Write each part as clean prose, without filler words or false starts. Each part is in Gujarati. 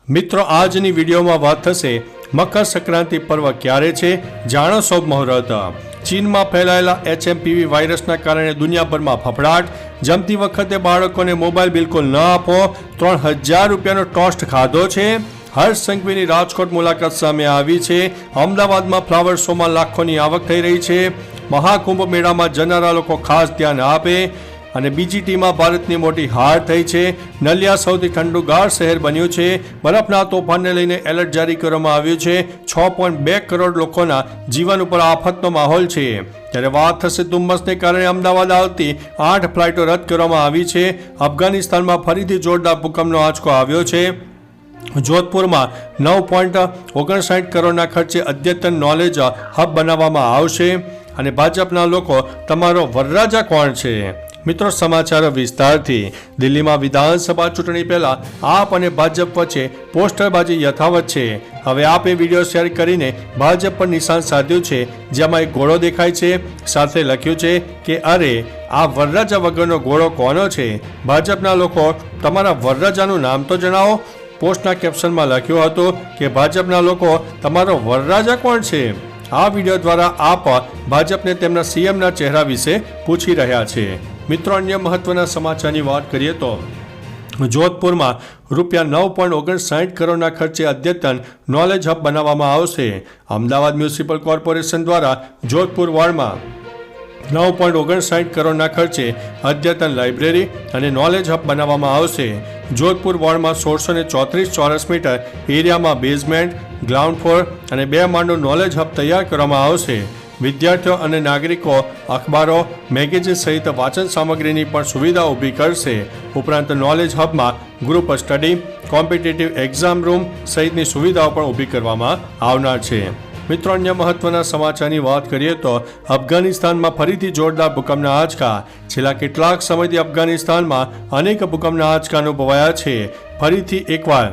મિત્રો આજની વિડીયોમાં વાત થશે મકર સંક્રાંતિ પર્વ ક્યારે છે, જાણો સૌ મુહૂર્ત। ચીનમાં ફેલાયેલા HMPV વાયરસના કારણે દુનિયાભરમાં ફફડાટ। જમતી વખતે બાળકોને મોબાઈલ બિલકુલ ન આપો। 3000 રૂપિયાનો ટોસ્ટ ખાધો છે। હર્ષ સંઘવીની રાજકોટ મુલાકાત સામે આવી છે। અમદાવાદમાં ફ્લાવર શોમાં લાખોની આવક થઈ રહી છે। મહાકુંભ મેળામાં જનારા લોકો ખાસ ધ્યાન આપે। અને BGTમાં ભારતની મોટી હાર થઈ છે। નલિયા સૌથી ઠંડુગાર શહેર બન્યું છે। બરફના તોફાનને લઈને એલર્ટ જારી કરવામાં આવ્યું છે। 6.2 કરોડ લોકોના જીવન ઉપર આફતનો માહોલ છે। ત્યારે વાત થશે ધુમ્મસને કારણે અમદાવાદ આવતી 8 ફ્લાઇટો રદ કરવામાં આવી છે। અફઘાનિસ્તાનમાં ફરીથી જોરદાર ભૂકંપનો આંચકો આવ્યો છે। જોધપુરમાં 9.59 કરોડના ખર્ચે અદ્યતન નોલેજ હબ બનાવવામાં આવશે। અને ભાજપના લોકો તમારો વરરાજા કોણ છે? મિત્રો સમાચાર વિસ્તારથી। દિલ્હીમાં વિધાનસભા ચૂંટણી પહેલા આપ અને ભાજપ વચ્ચે પોસ્ટરબાજી યથાવત છે। હવે આપે વિડીયો શેર કરીને ભાજપ પર નિશાન સાધ્યું છે, જેમાં એક ઘોડો દેખાય છે, સાથે લખ્યું છે કે અરે આ વરરાજા વગરનો ઘોડો કોનો છે? ભાજપના લોકો તમારા વરરાજાનું નામ તો જણાવો। પોસ્ટના કેપ્શનમાં લખ્યું હતું કે ભાજપના લોકો તમારો વરરાજા કોણ છે? આ વિડીયો દ્વારા આપ ભાજપને તેમના CMના ચહેરા વિશે પૂછી રહ્યા છે। મિત્રો અન્ય મહત્વના સમાચારની વાત કરીએ તો જોધપુરમાં રૂપિયા 9.59 કરોડના ખર્ચે અદ્યતન નોલેજ હબ બનાવવામાં આવશે। અમદાવાદ મ્યુનિસિપલ કોર્પોરેશન દ્વારા જોધપુર વોર્ડમાં 9.59 કરોડના ખર્ચે અદ્યતન લાઇબ્રેરી અને નોલેજ હબ બનાવવામાં આવશે। જોધપુર વોર્ડમાં 1634 ચોરસ મીટર એરિયામાં બેઝમેન્ટ, ગ્રાઉન્ડ ફ્લોર અને 2 માળનું નોલેજ હબ તૈયાર કરવામાં આવશે। વિદ્યાર્થીઓ અને નાગરિકો અખબારો, મેગેઝિન સહિત વાંચન સામગ્રીની પણ સુવિધા ઊભી કરશે। ઉપરાંત નોલેજ હબમાં group study, competitive exam room સહિતની સુવિધાઓ પણ ઊભી કરવામાં આવનાર છે। મિત્રો અન્ય મહત્વના સમાચારની વાત કરીએ તો અફઘાનિસ્તાનમાં ફરીથી જોરદાર ભૂકંપના આંચકા। છેલ્લા કેટલાક સમયથી અફઘાનિસ્તાનમાં અનેક ભૂકંપના આંચકા અનુભવાયા છે। ફરીથી એકવાર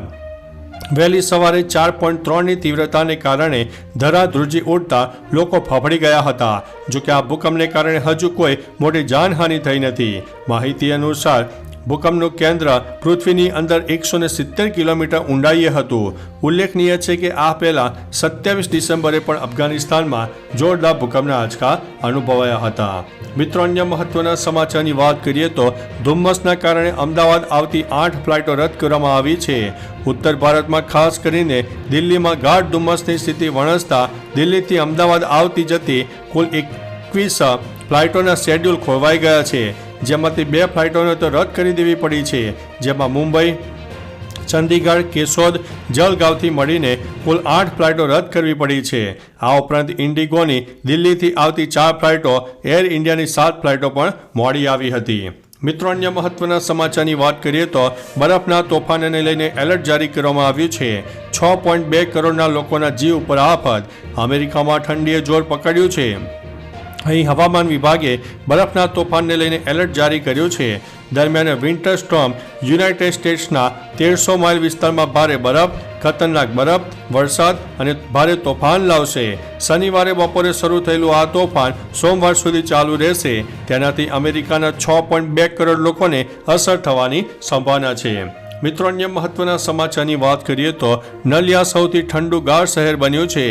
વહેલી સવારે 4.3ની તીવ્રતાને કારણે ધરાધ્રુજી ઉડતા લોકો ફફડી ગયા હતા। જોકે આ ભૂકંપને કારણે હજુ કોઈ મોટી જાનહાનિ થઈ નથી। માહિતી અનુસાર ભૂકંપનું કેન્દ્ર પૃથ્વીની અંદર 170 કિલોમીટર ઊંડાઈએ હતું। ઉલ્લેખનીય છે કે આ પહેલા 27 ડિસેમ્બરે પણ અફઘાનિસ્તાનમાં જોરદાર ભૂકંપના આંચકા અનુભવાયા હતા। મિત્રો અન્ય મહત્વના સમાચારની વાત કરીએ તો ધુમ્મસના કારણે અમદાવાદ આવતી 8 ફ્લાઇટો રદ કરવામાં આવી છે। ઉત્તર ભારતમાં ખાસ કરીને દિલ્હીમાં ગાઢ ધુમ્મસની સ્થિતિ વણસતા દિલ્હીથી અમદાવાદ આવતી જતી કુલ 21 ફ્લાઇટોના શેડ્યુલ ખોરવાઈ ગયા છે, જેમાંથી 2 ફ્લાઇટોને તો રદ કરી દેવી પડી છે, જેમાં મુંબઈ, ચંદીગઢ, કેશોદ, જલગાંવથી મળીને કુલ 8 ફ્લાઇટો રદ કરવી પડી છે। આ ઉપરાંત ઇન્ડિગોની દિલ્હીથી આવતી 4 ફ્લાઇટો, એર ઇન્ડિયાની 7 ફ્લાઇટો પણ મોડી આવી હતી। મિત્રો અન્ય મહત્વના સમાચારની વાત કરીએ તો બરફના તોફાનને લઈને એલર્ટ જારી કરવામાં આવ્યું છે। 6.2 કરોડના લોકોના જીવ ઉપર આફત। અમેરિકામાં ઠંડીએ જોર પકડ્યું છે। અહીં હવામાન વિભાગે બરફના તોફાનને લઈને એલર્ટ જારી કર્યું છે। દરમિયાન વિન્ટર સ્ટોર્મ યુનાઇટેડ સ્ટેટ્સના 1300 માઇલ વિસ્તારમાં ભારે બરફ, ખતરનાક બરફ, વરસાદ અને ભારે તોફાન લાવશે। શનિવારે બપોરે શરૂ થયેલું આ તોફાન સોમવાર સુધી ચાલુ રહેશે। તેનાથી અમેરિકાના 6.2 કરોડ લોકોને અસર થવાની સંભાવના છે। મિત્રો અન્ય મહત્વના સમાચારની વાત કરીએ તો નલિયા સૌથી ઠંડુગાર શહેર બન્યું છે।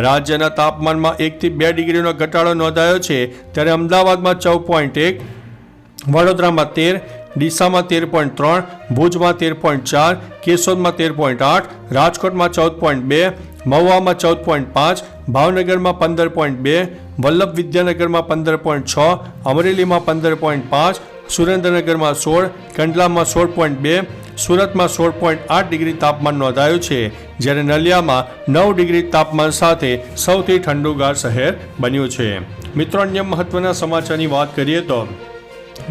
રાજ્યના તાપમાનમાં 1 થી 2 ડિગ્રીનો ઘટાડો નોંધાયો છે, ત્યારે અમદાવાદમાં 14.1, વડોદરામાં 13, ડીસામાં 13.3, ભુજમાં 13.4, કેશોદમાં 13.8, રાજકોટમાં 14.2, મહુવામાં 14.5, ભાવનગરમાં 15.2, વલ્લભ વિદ્યાનગરમાં 15.6, અમરેલીમાં 15.5, સુરેન્દ્રનગરમાં 16, કંડલામાં 16.2, સુરતમાં 16.8 ડિગ્રી તાપમાન નોંધાયું છે, જ્યારે નલિયામાં 9 ડિગ્રી તાપમાન સાથે સૌથી ઠંડુગાર શહેર બન્યું છે। મિત્રો અન્ય મહત્વના સમાચારની વાત કરીએ તો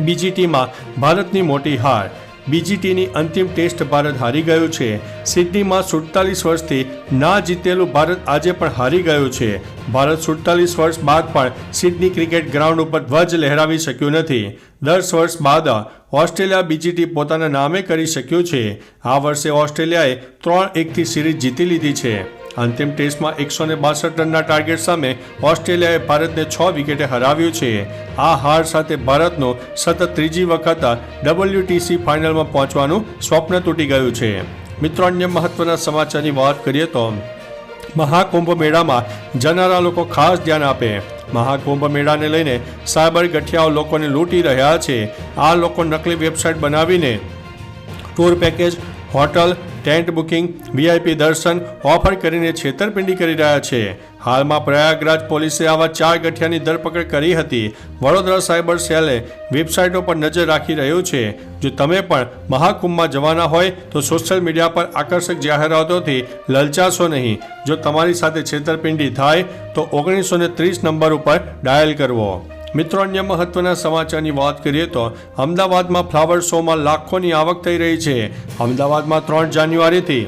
BGTમાં ભારતની મોટી હાર। BGTની અંતિમ ટેસ્ટ ભારત હારી ગયું છે। સિડનીમાં 47 વર્ષથી ના જીતેલું ભારત આજે પણ હારી ગયું છે। ભારત 47 વર્ષ બાદ પણ સિડની ક્રિકેટ ગ્રાઉન્ડ ઉપર ધ્વજ લહેરાવી શક્યું નથી। 10 વર્ષ બાદ ઓસ્ટ્રેલિયા BGT પોતાના નામે કરી શક્યું છે। આ વર્ષે ઓસ્ટ્રેલિયાએ 3-1થી સિરીઝ જીતી લીધી છે। અંતિમ ટેસ્ટમાં 162 રનના ટાર્ગેટ સામે ઓસ્ટ્રેલિયાએ ભારતને 6 વિકેટે હરાવ્યું છે। આ હાર સાથે ભારતનું સતત ત્રીજી વખત WTC ફાઇનલમાં પહોંચવાનું સ્વપ્ન તૂટી ગયું છે। મિત્રો અન્ય મહત્વના સમાચારની વાત કરીએ તો મહાકુંભ મેળામાં જનારા લોકો ખાસ ધ્યાન આપે. મહાકુંભ મેળાને લઈને સાયબર ગઠિયાઓ લોકોને લૂંટી રહ્યા છે. આ લોકો નકલી વેબસાઇટ બનાવીને tour package, hotel, tent booking, VIP દર્શન ઓફર કરીને છેતરપિંડી કરી રહ્યા છે. હાલમાં પ્રયાગરાજ પોલીસે આવા 4 ગઠિયાની ધરપકડ કરી હતી. વડોદરા સાયબર સેલે વેબસાઇટો પર નજર રાખી રહ્યું છે. જો તમે પણ મહાકુંભમાં જવાના હોય તો સોશિયલ મીડિયા પર આકર્ષક જાહેરાતોથી લલચાશો નહીં. જો તમારી સાથે છેતરપિંડી થાય તો 1930 નંબર ઉપર ડાયલ કરવો. મિત્રો અન્ય મહત્વના સમાચારની વાત કરીએ તો અમદાવાદમાં ફ્લાવર શોમાં લાખોની આવક થઈ રહી છે. અમદાવાદમાં 3 જાન્યુઆરીથી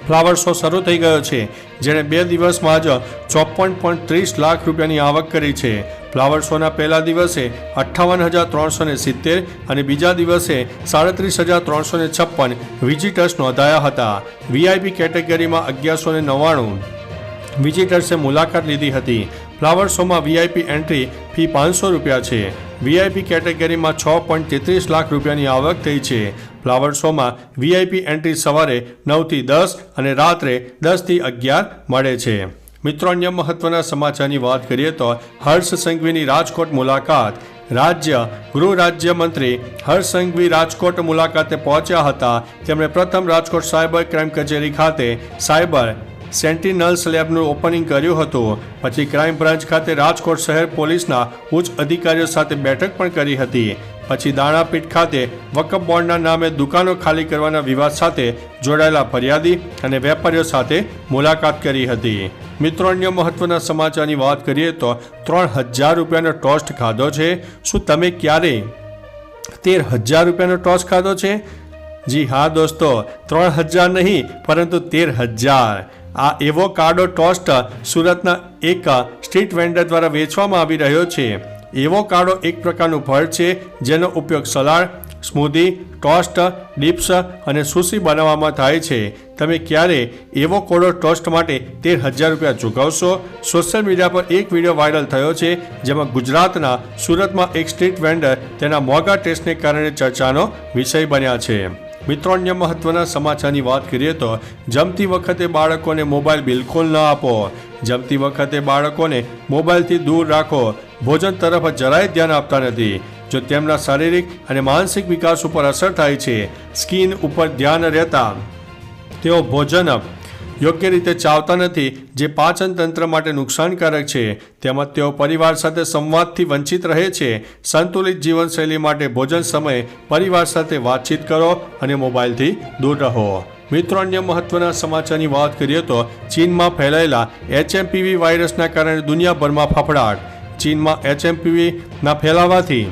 ફ્લાવર શો શરૂ થઈ ગયો છે, જેણે 2 દિવસમાં જ 54.30 લાખ રૂપિયાની આવક કરી છે. ફ્લાવર શોના પહેલા દિવસે 58,370 અને બીજા દિવસે 37,356 વિઝિટર્સ નોંધાયા હતા. VIP કેટેગરીમાં 1199 વિઝિટર્સે મુલાકાત લીધી હતી. ફ્લાવર શોમાં VIP એન્ટ્રી ફી 500 રૂપિયા છે. VIP કેટેગરીમાં 6.33 લાખ રૂપિયાની આવક થઈ છે. ફ્લાવર શોમાં VIP એન્ટ્રી સવારે 9 થી 10 અને રાત્રે 10 થી 11 મળે છે. મિત્રો અન્ય મહત્વના સમાચારની વાત કરીએ તો હર્ષ સંઘવીની રાજકોટ મુલાકાત. ગૃહ રાજ્યમંત્રી હર્ષ સંઘવી રાજકોટ મુલાકાતે પહોંચ્યા હતા. તેમણે પ્રથમ રાજકોટ સાયબર ક્રાઇમ કચેરી ખાતે સાયબર સેન્ટિનલ્સ લેબનું ઓપનિંગ કર્યું હતું. પછી ક્રાઇમ બ્રાન્ચ ખાતે રાજકોટ શહેર પોલીસના ઉચ્ચ અધિકારીઓ સાથે બેઠક પણ કરી હતી. પછી દાણાપીઠ ખાતે વકફ બોર્ડના નામે દુકાનો ખાલી કરવાના વિવાદ સાથે જોડાયેલા ફરિયાદી અને વેપારીઓ સાથે મુલાકાત કરી હતી. મિત્રો અન્ય મહત્વના સમાચારની વાત કરીએ તો 3,000 રૂપિયાનો ટોસ્ટ ખાધો છે? શું તમે ક્યારેય 13,000 રૂપિયાનો ટોસ્ટ ખાધો છે? જી હા દોસ્તો, 3,000 નહીં પરંતુ 13,000. આ એવો કાળો ટોસ્ટ સુરતના એક સ્ટ્રીટ વેન્ડર દ્વારા વેચવામાં આવી રહ્યો છે. એવો કાળો એક પ્રકારનું ફળ છે જેનો ઉપયોગ સલાડ, સ્મૂધી, ટોસ્ટ, ડિપ્સ અને સુશી બનાવવામાં થાય છે. તમે ક્યારે એવો કોળો ટોસ્ટ માટે 13,000 રૂપિયા ચૂકવશો? સોશિયલ મીડિયા પર એક વિડીયો વાયરલ થયો છે, જેમાં ગુજરાતના સુરતમાં એક સ્ટ્રીટ વેન્ડર તેના મોંઘા ટેસ્ટને કારણે ચર્ચાનો વિષય બન્યા છે. મિત્રો અન્ય મહત્વના સમાચારની વાત કરીએ તો જમતી વખતે બાળકોને મોબાઈલ બિલકુલ ન આપો. જમતી વખતે બાળકોને મોબાઈલથી દૂર રાખો. ભોજન તરફ જરાય ધ્યાન આપતા નથી. જો તેમના શારીરિક અને માનસિક વિકાસ ઉપર અસર થાય છે, સ્કિન ઉપર ધ્યાન રહેતા તેઓ ભોજન યોગ્ય રીતે ચાવતા નથી, જે પાચન તંત્ર માટે નુકસાનકારક છે. તેમજ તેઓ પરિવાર સાથે સંવાદથી વંચિત રહે છે. સંતુલિત જીવનશૈલી માટે ભોજન સમયે પરિવાર સાથે વાતચીત કરો અને મોબાઈલથી દૂર રહો. મિત્રો અન્ય મહત્વના સમાચારની વાત કરીએ તો ચીનમાં ફેલાયેલા HMPV વાયરસના કારણે દુનિયાભરમાં ફફડાટ. ચીનમાં HMPVના ફેલાવાથી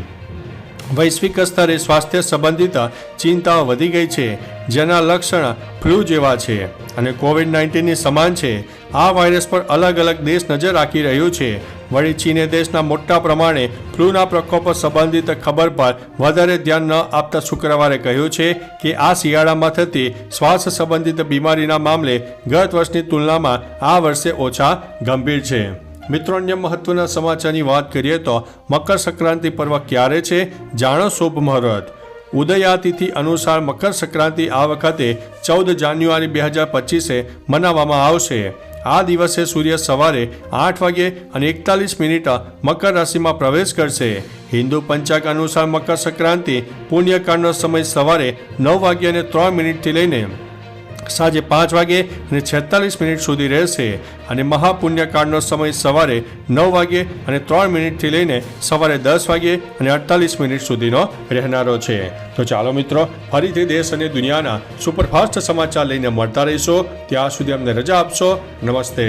વૈશ્વિક સ્તરે સ્વાસ્થ્ય સંબંધિત ચિંતાઓ વધી ગઈ છે, જેના લક્ષણ ફ્લૂ જેવા છે અને COVID-19ની સમાન છે. આ વાયરસ પર અલગ અલગ દેશ નજર રાખી રહ્યું છે. વળી ચીને દેશના મોટા પ્રમાણે ફ્લૂના પ્રકોપ સંબંધિત ખબર પર વધારે ધ્યાન ન આપતા શુક્રવારે કહ્યું છે કે આ શિયાળામાં થતી શ્વાસ સંબંધિત બીમારીના મામલે ગત વર્ષની તુલનામાં આ વર્ષે ઓછા ગંભીર છે. મિત્રો અન્ય મહત્વના સમાચારની વાત કરીએ તો મકર સંક્રાંતિ પર્વ ક્યારે છે? જાણો શુભ મુહૂર્ત. ઉદયાતિથિ અનુસાર મકર સંક્રાંતિ આ વખતે 14 જાન્યુઆરી 2025 મનાવવામાં આવશે. આ દિવસે સૂર્ય સવારે 8 વાગે અને 41 મકર રાશિમાં પ્રવેશ કરશે. હિન્દુ પંચાંગ અનુસાર મકર સંક્રાંતિ પુણ્યકાળનો સમય સવારે 9 વાગે અને 3 થી લઈને સાંજે 5 વાગે અને 46 સુધી રહેશે અને મહાપુણ્યકાળનો સમય સવારે 9 વાગે અને 3 થી લઈને સવારે 10 વાગે અને 48 સુધીનો રહેનારો છે. તો ચાલો મિત્રો, ફરીથી દેશ અને દુનિયાના સુપરફાસ્ટ સમાચાર લઈને મળતા રહીશો. ત્યાં સુધી અમને રજા આપશો. નમસ્તે.